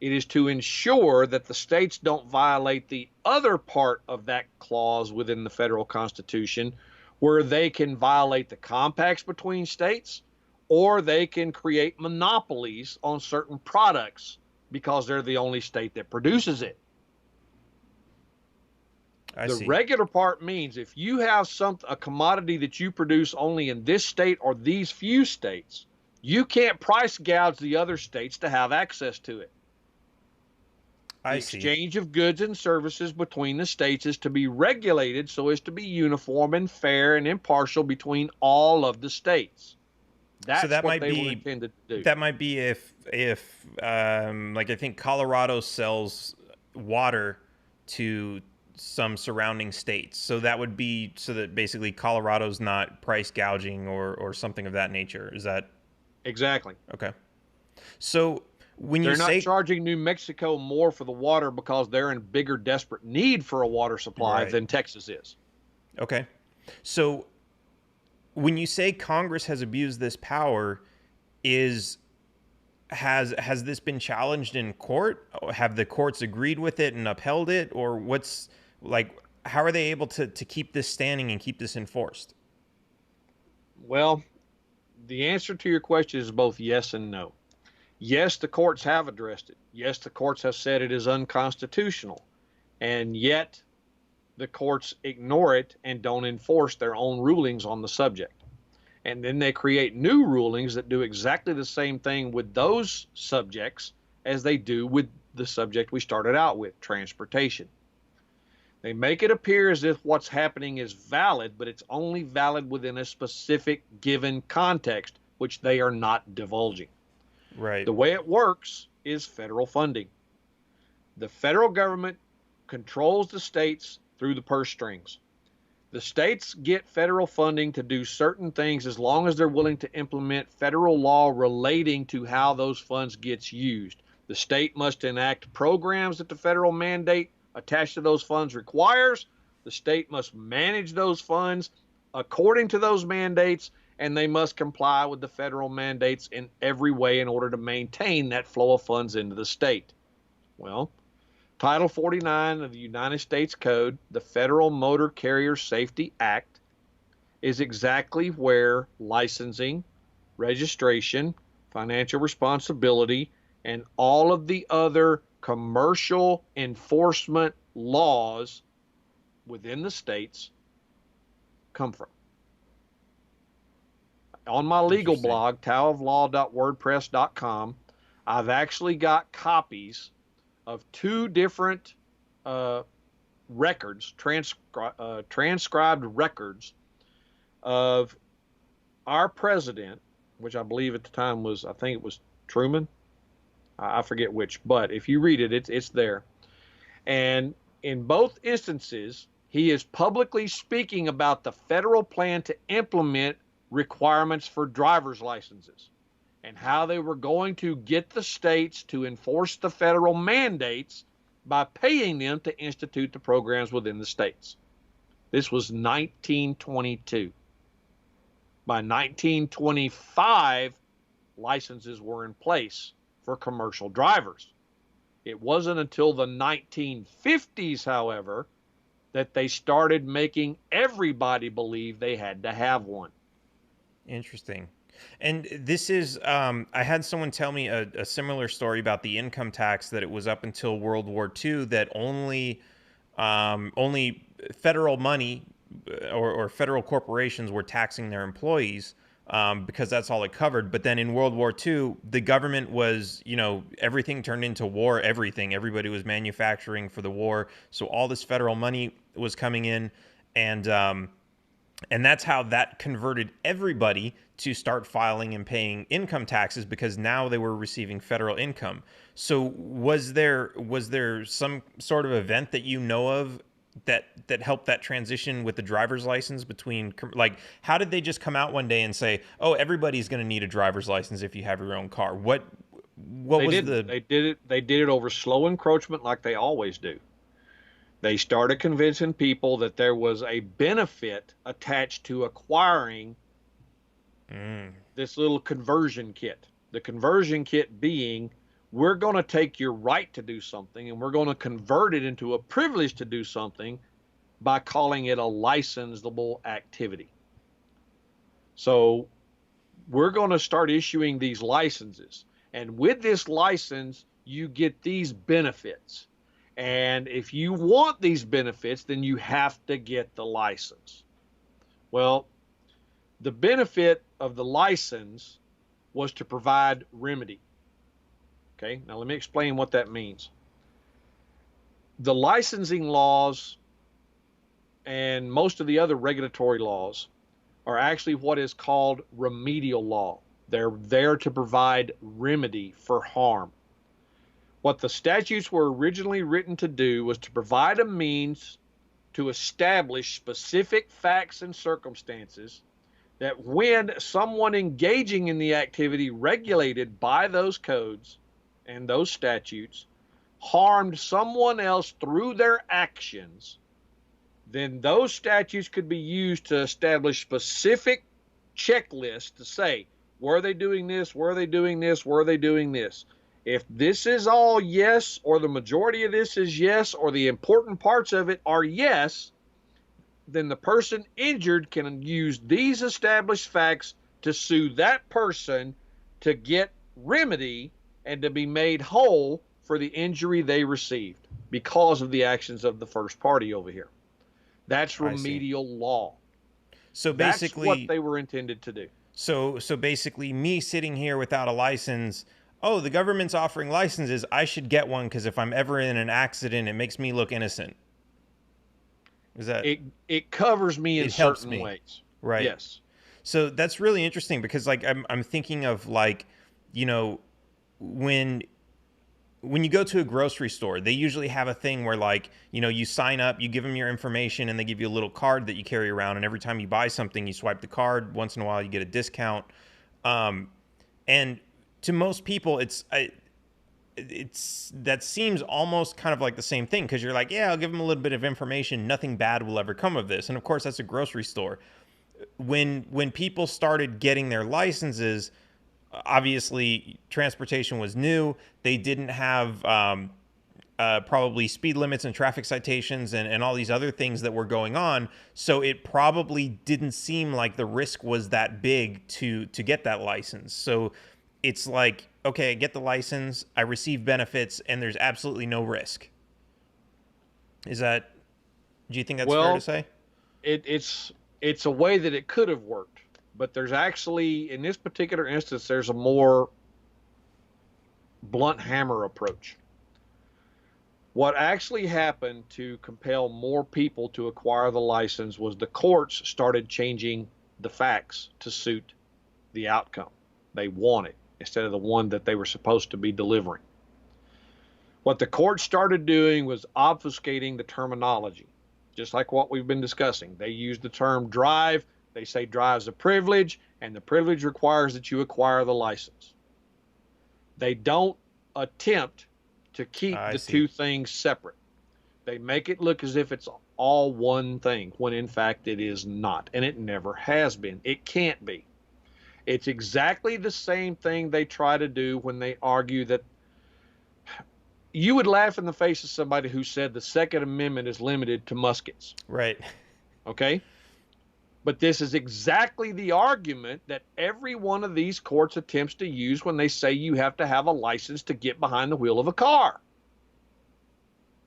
It is to ensure that the states don't violate the other part of that clause within the federal Constitution, where they can violate the compacts between states, or they can create monopolies on certain products because they're the only state that produces it. The regular part means if you have a commodity that you produce only in this state or these few states, you can't price gouge the other states to have access to it. The exchange of goods and services between the states is to be regulated so as to be uniform and fair and impartial between all of the states. That's what they were intended to do. That might be if like I think Colorado sells water to some surrounding states. So that would be so that basically Colorado's not price gouging or something of that nature. Is that? Exactly. Okay. So when they're you say not charging New Mexico more for the water because they're in bigger desperate need for a water supply than Texas is. Okay. So when you say Congress has abused this power, has this been challenged in court? Have the courts agreed with it and upheld it? Or how are they able to keep this standing and keep this enforced? Well, the answer to your question is both yes and no. Yes, the courts have addressed it. Yes, the courts have said it is unconstitutional. And yet the courts ignore it and don't enforce their own rulings on the subject. And then they create new rulings that do exactly the same thing with those subjects as they do with the subject we started out with, transportation. They make it appear as if what's happening is valid, but it's only valid within a specific given context, which they are not divulging. Right. The way it works is federal funding. The federal government controls the states through the purse strings. The states get federal funding to do certain things as long as they're willing to implement federal law relating to how those funds gets used. The state must enact programs that the federal mandate attached to those funds requires. The state must manage those funds according to those mandates, and they must comply with the federal mandates in every way in order to maintain that flow of funds into the state. Well, Title 49 of the United States Code, the Federal Motor Carrier Safety Act, is exactly where licensing, registration, financial responsibility, and all of the other commercial enforcement laws within the states come from. On my legal blog, taooflaw.wordpress.com, I've actually got copies of two different records, transcribed records of our president, which I believe at the time was, I think it was Truman. I forget which, but if you read it, it's there. And in both instances, he is publicly speaking about the federal plan to implement requirements for driver's licenses and how they were going to get the states to enforce the federal mandates by paying them to institute the programs within the states. This was 1922. By 1925, licenses were in place for commercial drivers. It wasn't until the 1950s, however, that they started making everybody believe they had to have one. Interesting. And this is, I had someone tell me a similar story about the income tax, that it was up until World War II that only federal money or federal corporations were taxing their employees because that's all it covered. But then in World War II, the government was, everything turned into war, everything. Everybody was manufacturing for the war. So all this federal money was coming in, and that's how that converted everybody to start filing and paying income taxes because now they were receiving federal income. So was there some sort of event that you know of that helped that transition with the driver's license between, like, how did they just come out one day and say, oh, everybody's going to need a driver's license if you have your own car? What They was didn't. They did it over slow encroachment like they always do. They started convincing people that there was a benefit attached to acquiring this little conversion kit. The conversion kit being, we're going to take your right to do something and we're going to convert it into a privilege to do something by calling it a licensable activity. So we're going to start issuing these licenses. And with this license, you get these benefits. And if you want these benefits, then you have to get the license. Well, the benefit of the license was to provide remedy. Okay, now let me explain what that means. The licensing laws and most of the other regulatory laws are actually what is called remedial law. They're there to provide remedy for harm. What the statutes were originally written to do was to provide a means to establish specific facts and circumstances that when someone engaging in the activity regulated by those codes and those statutes harmed someone else through their actions, then those statutes could be used to establish specific checklists to say, were they doing this? Were they doing this? Were they doing this? If this is all yes, or the majority of this is yes, or the important parts of it are yes, then the person injured can use these established facts to sue that person to get remedy and to be made whole for the injury they received because of the actions of the first party over here. That's remedial law. So basically, that's what they were intended to do. So basically, me sitting here without a license, oh, the government's offering licenses, I should get one because if I'm ever in an accident, it makes me look innocent. Is that it covers me in certain ways, right? Yes. So that's really interesting because, like, I'm thinking of, like, you know, when you go to a grocery store, they usually have a thing where, like, you know, you sign up, you give them your information, and they give you a little card that you carry around, and every time you buy something, you swipe the card. Once in a while, you get a discount. And to most people, that seems almost kind of like the same thing because you're like, yeah, I'll give them a little bit of information. Nothing bad will ever come of this. And of course, that's a grocery store. When people started getting their licenses, obviously transportation was new. They didn't have probably speed limits and traffic citations and all these other things that were going on. So it probably didn't seem like the risk was that big to get that license. So it's like, okay, I get the license, I receive benefits, and there's absolutely no risk. Do you think that's fair to say? It's a way that it could have worked, but there's actually, in this particular instance, there's a more blunt hammer approach. What actually happened to compel more people to acquire the license was the courts started changing the facts to suit the outcome they wanted, instead of the one that they were supposed to be delivering. What the court started doing was obfuscating the terminology, just like what we've been discussing. They use the term drive. They say drive's a privilege, and the privilege requires that you acquire the license. They don't attempt to keep the two things separate. They make it look as if it's all one thing, when in fact it is not, and it never has been. It can't be. It's exactly the same thing they try to do when they argue that you would laugh in the face of somebody who said the Second Amendment is limited to muskets. Right. Okay? But this is exactly the argument that every one of these courts attempts to use when they say you have to have a license to get behind the wheel of a car.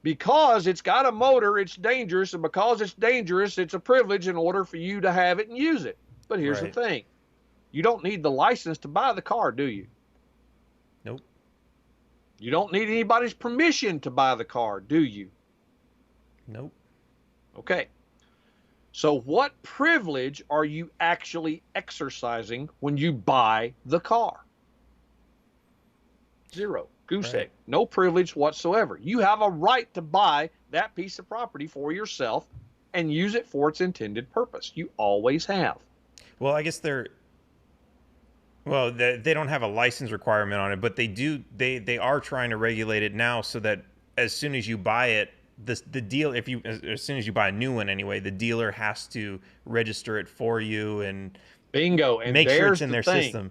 Because it's got a motor, it's dangerous, and because it's dangerous, it's a privilege in order for you to have it and use it. But here's the thing. You don't need the license to buy the car, do you? Nope. You don't need anybody's permission to buy the car, do you? Nope. Okay. So what privilege are you actually exercising when you buy the car? Zero. Goose egg. No privilege whatsoever. You have a right to buy that piece of property for yourself and use it for its intended purpose. You always have. Well, I guess they don't have a license requirement on it, but they are trying to regulate it now so that as soon as you buy it, the deal, as soon as you buy a new one anyway, the dealer has to register it for you and bingo, and make sure it's in their system.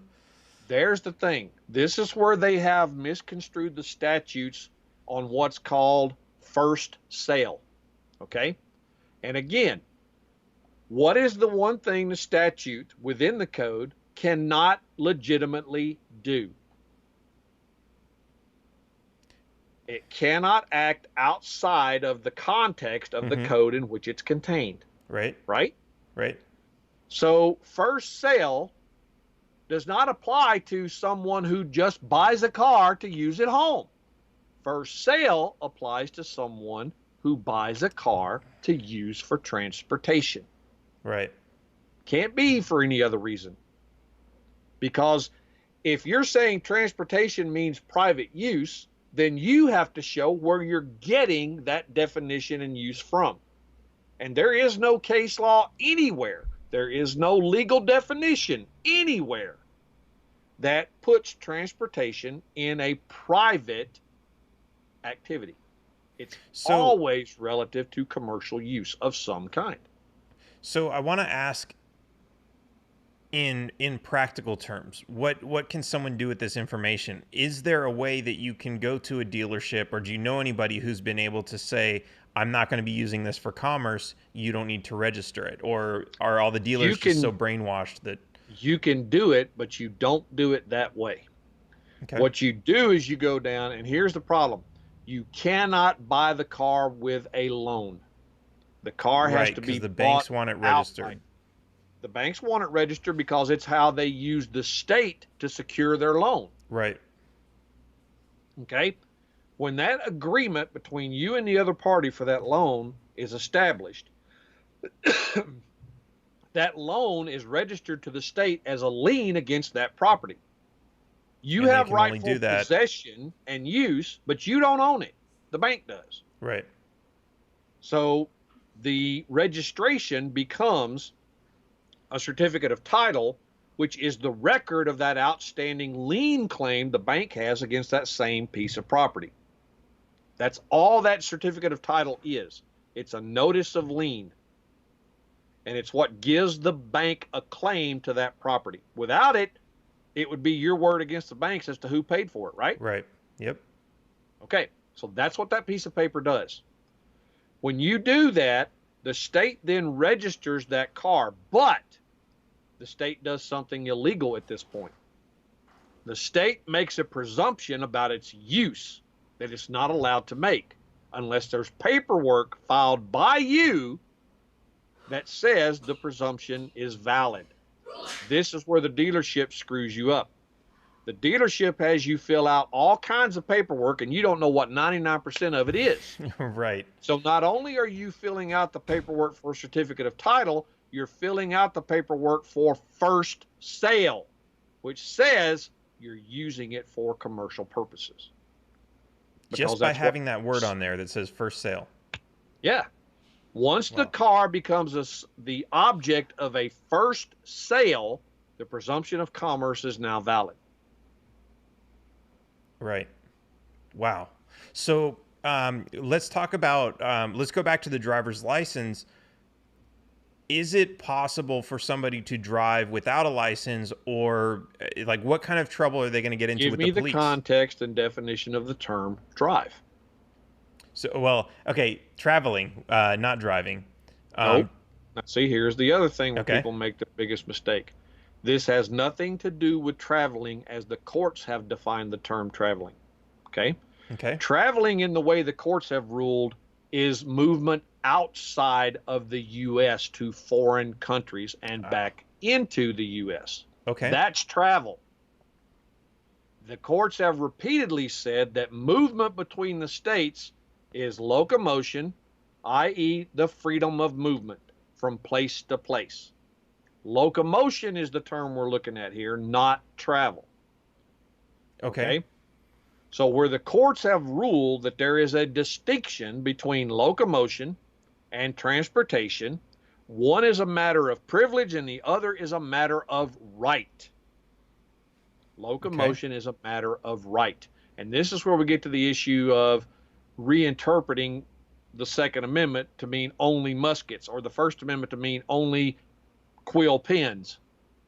There's the thing. This is where they have misconstrued the statutes on what's called first sale. Okay? And again, what is the one thing the statute within the code cannot legitimately do? It cannot act outside of the context of the code in which it's contained. Right. Right? Right. So first sale does not apply to someone who just buys a car to use at home. First sale applies to someone who buys a car to use for transportation. Right. Can't be for any other reason. Because if you're saying transportation means private use, then you have to show where you're getting that definition and use from. And there is no case law anywhere. There is no legal definition anywhere that puts transportation in a private activity. It's always relative to commercial use of some kind. So I want to ask, in practical terms, what can someone do with this information? Is there a way that you can go to a dealership, or do you know anybody who's been able to say, I'm not going to be using this for commerce, you don't need to register it? Or are all the dealers just so brainwashed that... You can do it, but you don't do it that way. Okay. What you do is you go down, and here's the problem. You cannot buy the car with a loan. The car has to be the banks want it registered. Outright. The banks want it registered because it's how they use the state to secure their loan. Right. Okay? When that agreement between you and the other party for that loan is established, that loan is registered to the state as a lien against that property. You have rightful possession and use, but you don't own it. The bank does. Right. So the registration becomes a certificate of title, which is the record of that outstanding lien claim the bank has against that same piece of property. That's all that certificate of title is. It's a notice of lien. And it's what gives the bank a claim to that property. Without it, it would be your word against the banks as to who paid for it, right? Right. Yep. Okay, so that's what that piece of paper does. When you do that, the state then registers that car, but the state does something illegal at this point. The state makes a presumption about its use that it's not allowed to make unless there's paperwork filed by you that says the presumption is valid. This is where the dealership screws you up. The dealership has you fill out all kinds of paperwork, and you don't know what 99% of it is. Right. So not only are you filling out the paperwork for a certificate of title, you're filling out the paperwork for first sale, which says you're using it for commercial purposes. Just by having that word on there that says first sale. Yeah. Once the car becomes the object of a first sale, the presumption of commerce is now valid. Right. Wow. So let's talk about, let's go back to the driver's license. Is it possible for somebody to drive without a license, or like what kind of trouble are they going to get into with the police? Give me the context and definition of the term drive. So, well, okay, traveling, not driving. Nope. Now, see, here's the other thing where people make the biggest mistake. This has nothing to do with traveling as the courts have defined the term traveling. Okay? Okay. Traveling in the way the courts have ruled is movement outside of the U.S. to foreign countries and back into the U.S. Okay. That's travel. The courts have repeatedly said that movement between the states is locomotion, i.e. the freedom of movement. from place to place. Locomotion is the term we're looking at here, not travel. Okay. So where the courts have ruled that there is a distinction between locomotion and transportation, one is a matter of privilege and the other is a matter of right. Locomotion is a matter of right. And this is where we get to the issue of reinterpreting the Second Amendment to mean only muskets, or the First Amendment to mean only quill pens.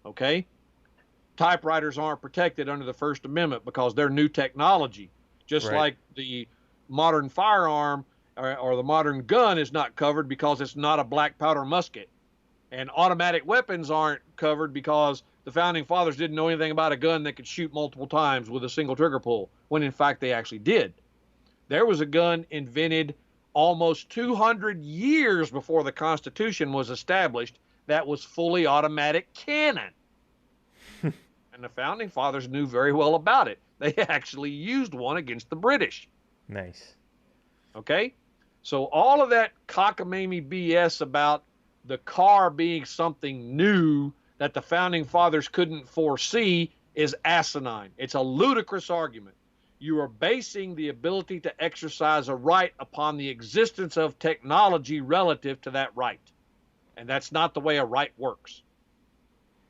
Okay? Typewriters aren't protected under the First Amendment because they're new technology. Just like the modern firearm or the modern gun is not covered because it's not a black powder musket. And automatic weapons aren't covered because the founding fathers didn't know anything about a gun that could shoot multiple times with a single trigger pull, when in fact they actually did. There was a gun invented almost 200 years before the Constitution was established that was fully automatic cannon. And the founding fathers knew very well about it. They actually used one against the British. Nice. Okay? So all of that cockamamie BS about the car being something new that the founding fathers couldn't foresee is asinine. It's a ludicrous argument. You are basing the ability to exercise a right upon the existence of technology relative to that right. And that's not the way a right works.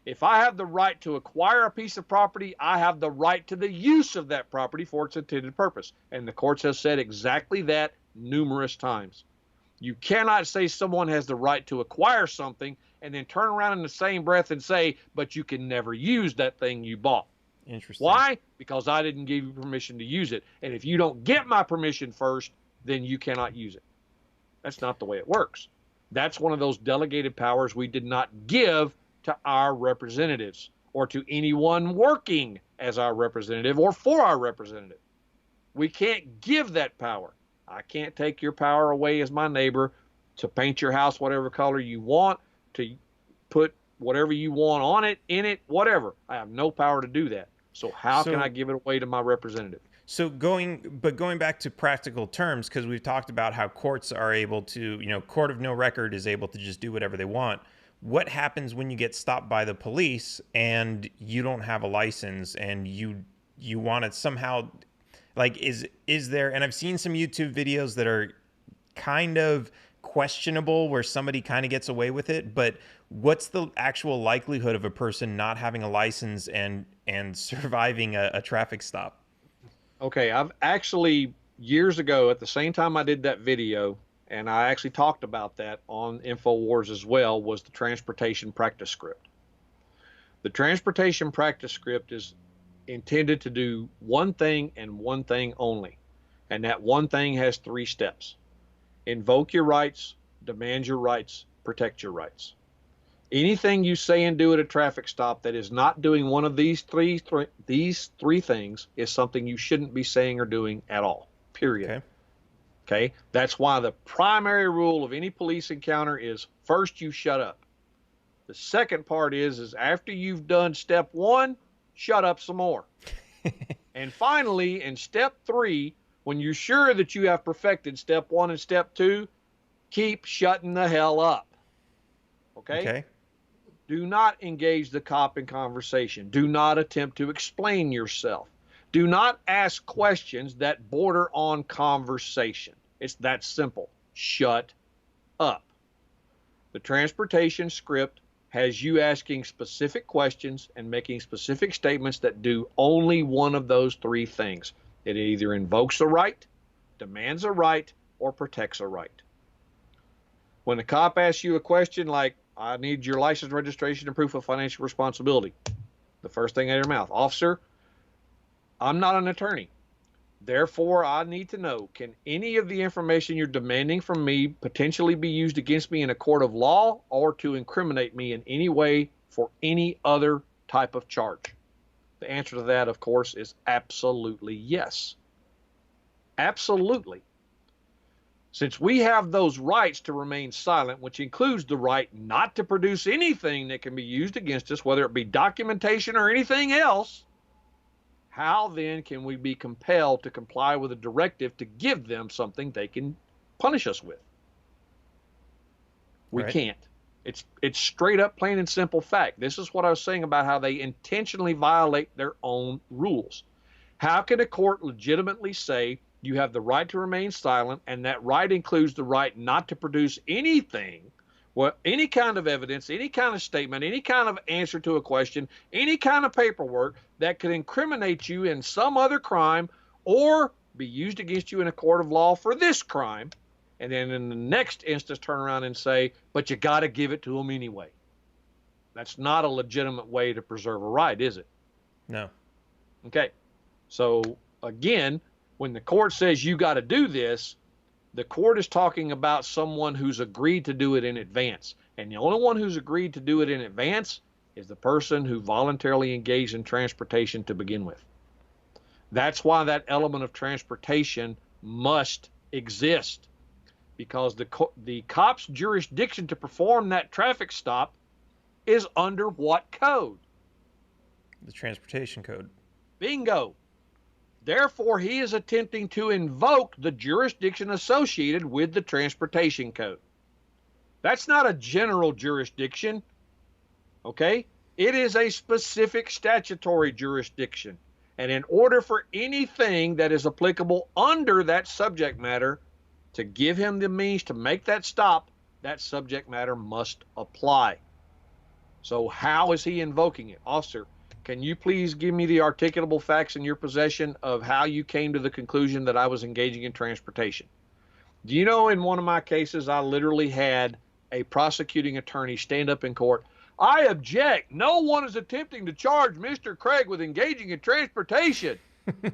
If I have the right to acquire a piece of property, I have the right to the use of that property for its intended purpose. And the courts have said exactly that numerous times. You cannot say someone has the right to acquire something and then turn around in the same breath and say, but you can never use that thing you bought. Interesting. Why? Because I didn't give you permission to use it. And if you don't get my permission first, then you cannot use it. That's not the way it works. That's one of those delegated powers we did not give to our representatives or to anyone working as our representative or for our representative. We can't give that power. I can't take your power away as my neighbor to paint your house whatever color you want, to put whatever you want on it, in it, whatever. I have no power to do that. So how can I give it away to my representative? So going back to practical terms, because we've talked about how courts are able to, court of no record is able to just do whatever they want. What happens when you get stopped by the police and you don't have a license and you want to somehow, like, is there, and I've seen some YouTube videos that are kind of questionable where somebody kind of gets away with it, but what's the actual likelihood of a person not having a license and surviving a traffic stop? Okay, I've actually, years ago, at the same time I did that video, and I actually talked about that on InfoWars as well, was the transportation practice script. The transportation practice script is intended to do one thing and one thing only. And that one thing has 3 steps. Invoke your rights, demand your rights, protect your rights. Anything you say and do at a traffic stop that is not doing one of these three things is something you shouldn't be saying or doing at all, period. Okay? That's why the primary rule of any police encounter is first you shut up. The second part is after you've done step 1, shut up some more. And finally, in step 3, when you're sure that you have perfected step 1 and step 2, keep shutting the hell up. Okay? Do not engage the cop in conversation. Do not attempt to explain yourself. Do not ask questions that border on conversation. It's that simple. Shut up. The transportation script has you asking specific questions and making specific statements that do only one of those 3 things. It either invokes a right, demands a right, or protects a right. When the cop asks you a question like, I need your license, registration, and proof of financial responsibility, the first thing out of your mouth, officer, I'm not an attorney. Therefore, I need to know, can any of the information you're demanding from me potentially be used against me in a court of law or to incriminate me in any way for any other type of charge? The answer to that, of course, is absolutely yes. Absolutely. Since we have those rights to remain silent, which includes the right not to produce anything that can be used against us, whether it be documentation or anything else, how then can we be compelled to comply with a directive to give them something they can punish us with? We can't. It's straight up plain and simple fact. This is what I was saying about how they intentionally violate their own rules. How can a court legitimately say you have the right to remain silent, and that right includes the right not to produce anything, well, any kind of evidence, any kind of statement, any kind of answer to a question, any kind of paperwork that could incriminate you in some other crime or be used against you in a court of law for this crime, and then in the next instance turn around and say, but you got to give it to them anyway. That's not a legitimate way to preserve a right, is it? No. Okay. So again, when the court says you got to do this, the court is talking about someone who's agreed to do it in advance. And the only one who's agreed to do it in advance is the person who voluntarily engaged in transportation to begin with. That's why that element of transportation must exist, because the cop's jurisdiction to perform that traffic stop is under what code? The transportation code. Bingo. Therefore, he is attempting to invoke the jurisdiction associated with the transportation code. That's not a general jurisdiction, okay? It is a specific statutory jurisdiction. And in order for anything that is applicable under that subject matter to give him the means to make that stop, that subject matter must apply. So how is he invoking it? Officer, can you please give me the articulable facts in your possession of how you came to the conclusion that I was engaging in transportation? Do you know, in one of my cases, I literally had a prosecuting attorney stand up in court. I object. No one is attempting to charge Mr. Craig with engaging in transportation.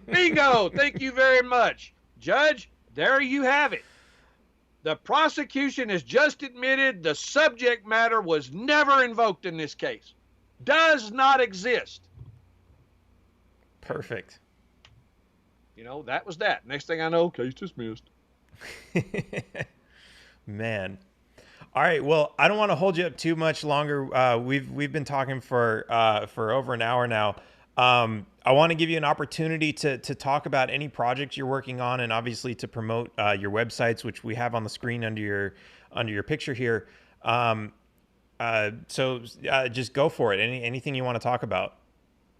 Bingo. Thank you very much. Judge, there you have it. The prosecution has just admitted the subject matter was never invoked in this case. Does not exist. Perfect. You know, that was that. Next thing I know, case dismissed. Man. All right. Well, I don't want to hold you up too much longer. We've been talking for over an hour now. I want to give you an opportunity to talk about any projects you're working on, and obviously to promote your websites, which we have on the screen under your picture here. So just go for it. Anything you want to talk about?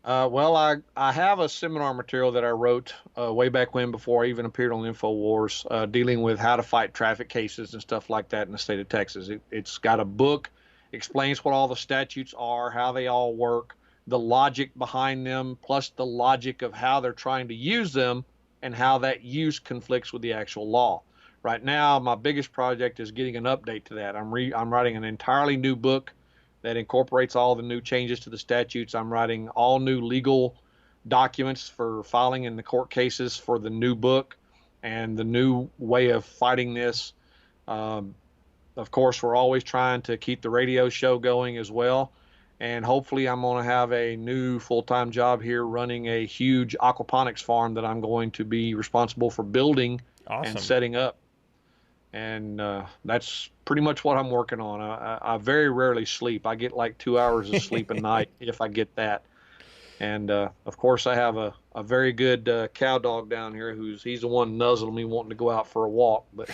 Well, I have a seminar material that I wrote way back when, before I even appeared on InfoWars, dealing with how to fight traffic cases and stuff like that in the state of Texas. It's got a book, explains what all the statutes are, how they all work, the logic behind them, plus the logic of how they're trying to use them and how that use conflicts with the actual law. Right now, my biggest project is getting an update to that. I'm writing an entirely new book that incorporates all the new changes to the statutes. I'm writing all new legal documents for filing in the court cases for the new book and the new way of fighting this. Of course, we're always trying to keep the radio show going as well. And hopefully I'm going to have a new full-time job here running a huge aquaponics farm that I'm going to be responsible for building and setting up. And that's pretty much what I'm working on. I very rarely sleep. I get like 2 hours of sleep a night if I get that. And of course, I have a very good cow dog down here he's the one nuzzling me wanting to go out for a walk. But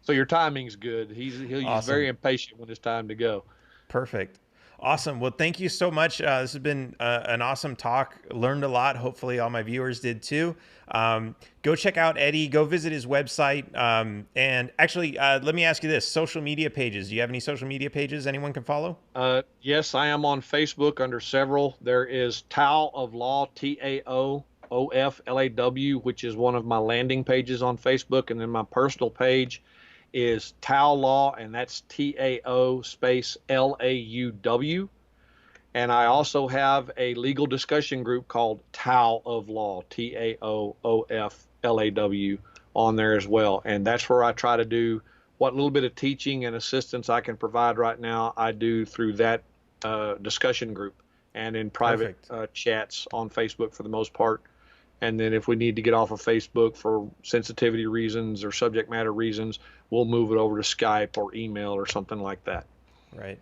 so your timing's good. He's very impatient when it's time to go. Perfect. Awesome. Well, thank you so much. This has been an awesome talk. Learned a lot. Hopefully all my viewers did too. Go check out Eddie. Go visit his website. And actually, let me ask you this. Social media pages. Do you have any social media pages anyone can follow? Yes, I am on Facebook under several. There is Tao of Law, TAOOFLAW, which is one of my landing pages on Facebook. And then my personal page is Tao Law, and that's TAO space LAUW. And I also have a legal discussion group called Tao of Law, TAOOFLAW, on there as well. And that's where I try to do what little bit of teaching and assistance I can provide right now. I do through that discussion group and in private chats on Facebook for the most part. And then if we need to get off of Facebook for sensitivity reasons or subject matter reasons, we'll move it over to Skype or email or something like that. Right.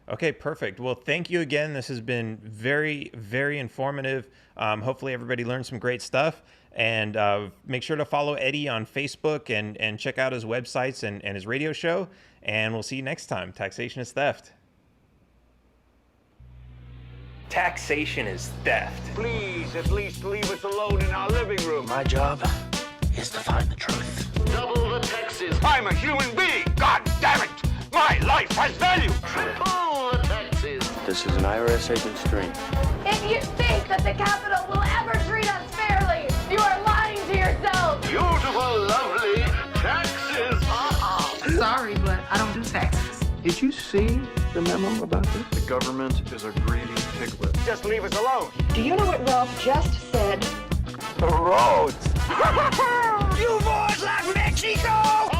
Okay, perfect. Well, thank you again. This has been very, very informative. Hopefully everybody learned some great stuff. And make sure to follow Eddie on Facebook and check out his websites and his radio show. And we'll see you next time. Taxation is Theft. Taxation is theft. Please, at least leave us alone in our living room. My job is to find the truth. Double the taxes. I'm a human being. God damn it. My life has value. Triple the taxes. This is an IRS agent's dream. If you think that the Capitol will ever treat us fairly, you are lying to yourself. Beautiful, lovely taxes. Sorry, but I don't do taxes. Did you see the memo about this? The government is a greedy piglet. Just leave us alone. Do you know what Ralph just said? The roads. You boys like Mexico?